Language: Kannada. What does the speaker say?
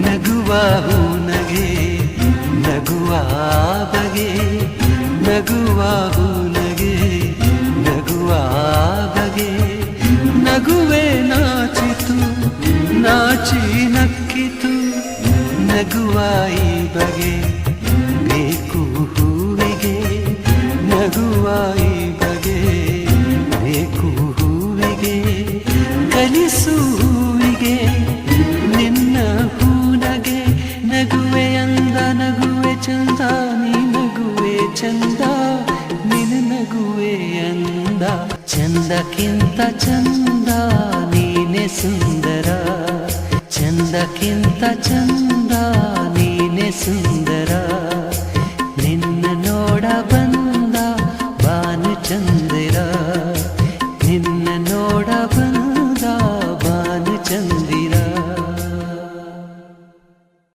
ನಗುವ ಹೂನಗೆ ನಗುವ ಬಗೆ, ನಗುವ ಹೂನಗೆ ನಗುವ ಬಗೆ, ನಗುವೆ ನಾಚಿತು ನಾಚಿ ನಕ್ಕಿತು, ನಗುವ ಈ ಬಗೆ ಬೇಕು ಹೂವಿಗೆ, ನಗುವ ಈ ಬಗೆ ಬೇಕು ಹೂವಿಗೆ, ಕಲಿಸು ಹೂವಿಗೆ ನಿನ್ನ ಹೂನಗೆ, ನಗುವೆ ಅಂದ ನಗುವೆ ಚಂದ, ನೀ ನಗುವೆ ಚಂದ, ನಿನ್ನ ನಗುವೆ ಅಂದ, ಚಂದಕ್ಕಿಂತ ಚಂದ ನೀನೆ ಸುಂದರ, ಚಂದಕ್ಕಿಂತ ಚಂದ ನೀನೆ ಸುಂದರ, ನಿನ್ನ ನೋಡ ಬಂದ ಬಾನು ಚಂದಿರ, ನಿನ್ನ ನೋಡ ಬಂದ ಬಾನು ಚಂದಿರ.